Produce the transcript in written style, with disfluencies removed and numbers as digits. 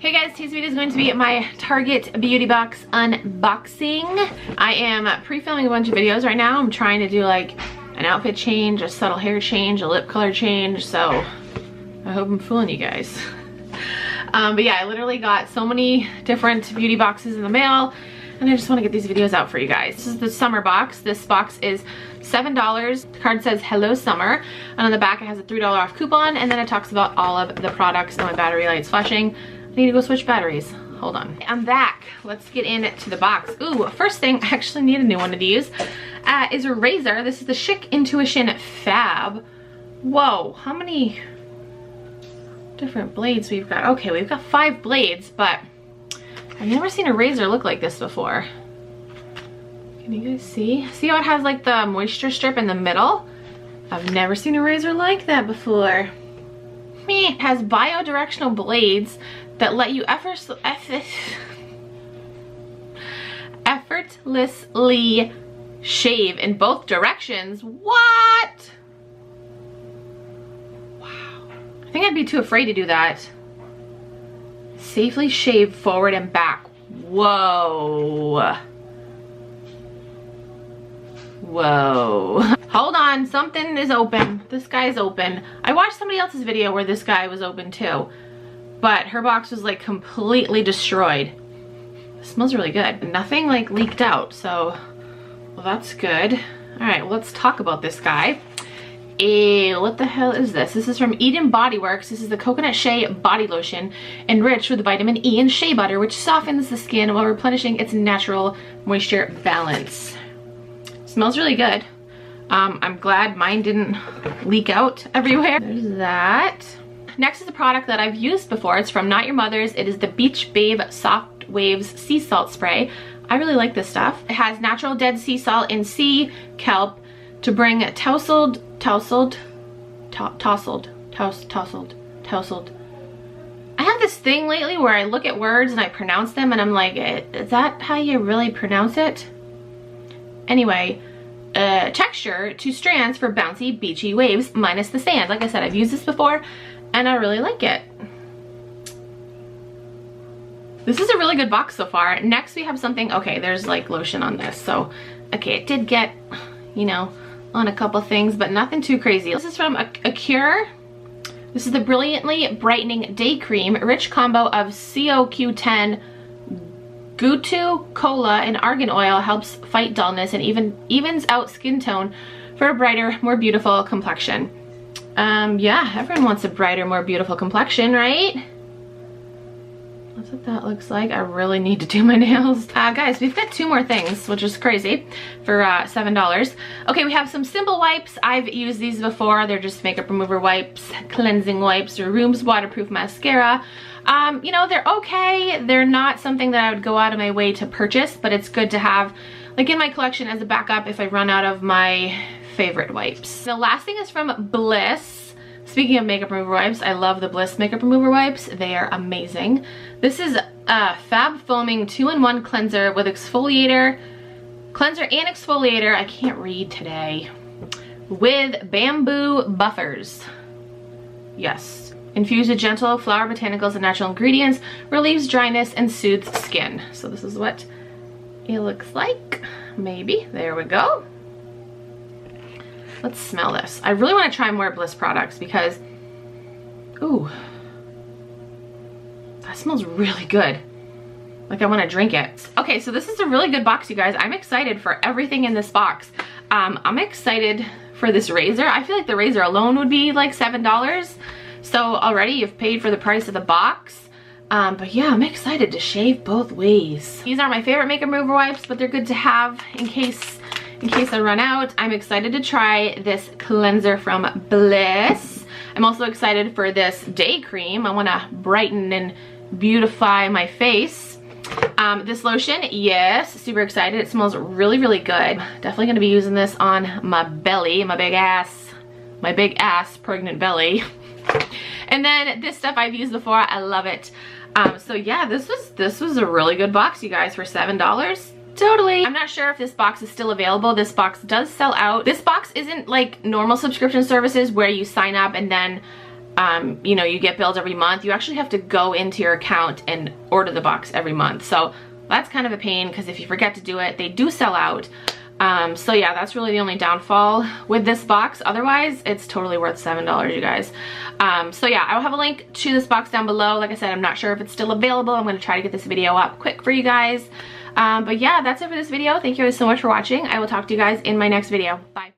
Hey guys, today's video is going to be my Target beauty box unboxing. I am pre-filming a bunch of videos right now. I'm trying to do like an outfit change, a subtle hair change, a lip color change, so I hope I'm fooling you guys. But yeah, I literally got so many different beauty boxes in the mail, and I just want to get these videos out for you guys. This is the summer box. This box is $7. The card says hello summer, and on the back it has a $3 off coupon, and then it talks about all of the products. And my battery light's flashing. I need to go switch batteries. Hold on. I'm back. Let's get into the box. Ooh, first thing, I actually need a new one of these, is a razor. This is the Chic Intuition Fab. Whoa, how many different blades we've got? Okay, we've got 5 blades, but I've never seen a razor look like this before. Can you guys see? See how it has like the moisture strip in the middle? I've never seen a razor like that before. It has bi-directional blades that let you effortlessly shave in both directions. What? Wow. I think I'd be too afraid to do that. Safely shave forward and back. Whoa. Whoa. Hold on, something is open. This guy's open. I watched somebody else's video where this guy was open too, but her box was like completely destroyed. It smells really good. Nothing like leaked out, so well, that's good. All right, well, let's talk about this guy. What the hell is this? This is from Eden Body Works. This is the Coconut Shea Body Lotion, enriched with vitamin E and shea butter, which softens the skin while replenishing its natural moisture balance. Smells really good. I'm glad mine didn't leak out everywhere. There's that. Next is a product that I've used before. It's from Not Your Mother's. It is the Beach Babe Soft Waves Sea Salt Spray. I really like this stuff. It has natural dead sea salt and sea kelp to bring tousled. I have this thing lately where I look at words and I pronounce them and I'm like, is that how you really pronounce it? Anyway, texture to strands for bouncy, beachy waves minus the sand. Like I said, I've used this before and I really like it. This is a really good box so far. Next we have something, okay, there's like lotion on this. So, okay, it did get, you know, on a couple things, but nothing too crazy. This is from Acure. This is the Brilliantly Brightening Day Cream, rich combo of CoQ10, Gutu, Cola, and argan oil helps fight dullness and evens out skin tone for a brighter, more beautiful complexion. Yeah, everyone wants a brighter, more beautiful complexion, right? That's what that looks like. I really need to do my nails. Guys, we've got 2 more things, which is crazy, for $7. Okay, we have some Simple Wipes. I've used these before. They're just makeup remover wipes, cleansing wipes, or Room's waterproof mascara. You know, they're okay. They're not something that I would go out of my way to purchase, but it's good to have like in my collection as a backup if I run out of my favorite wipes. The last thing is from Bliss. Speaking of makeup remover wipes, I love the Bliss makeup remover wipes. They are amazing. This is a Fab Foaming 2-in-1 cleanser with cleanser and exfoliator. I can't read today. With bamboo buffers. Yes. Infused with gentle flower botanicals and natural ingredients, relieves dryness and soothes skin. So this is what it looks like. Maybe. There we go. Let's smell this. I really want to try more Bliss products because, ooh, that smells really good. Like I want to drink it. Okay, so this is a really good box, you guys. I'm excited for everything in this box. I'm excited for this razor. I feel like the razor alone would be like $7. So already you've paid for the price of the box. But yeah, I'm excited to shave both ways. These are my favorite makeup remover wipes, but they're good to have in case I run out. I'm excited to try this cleanser from Bliss. I'm also excited for this day cream. I want to brighten and beautify my face. This lotion, yes, super excited. It smells really, really good. Definitely going to be using this on my belly, my big ass pregnant belly. And then this stuff I've used before. I love it. So yeah, this was a really good box, you guys, for $7. Totally. I'm not sure if this box is still available. This box does sell out. This box isn't like normal subscription services where you sign up and then you know, you get billed every month. You actually have to go into your account and order the box every month. So that's kind of a pain, because if you forget to do it, they do sell out. So yeah, that's really the only downfall with this box. Otherwise, it's totally worth $7, you guys. So yeah, I'll have a link to this box down below. Like I said, I'm not sure if it's still available. I'm going to try to get this video up quick for you guys. But yeah, that's it for this video. Thank you guys so much for watching. I will talk to you guys in my next video. Bye.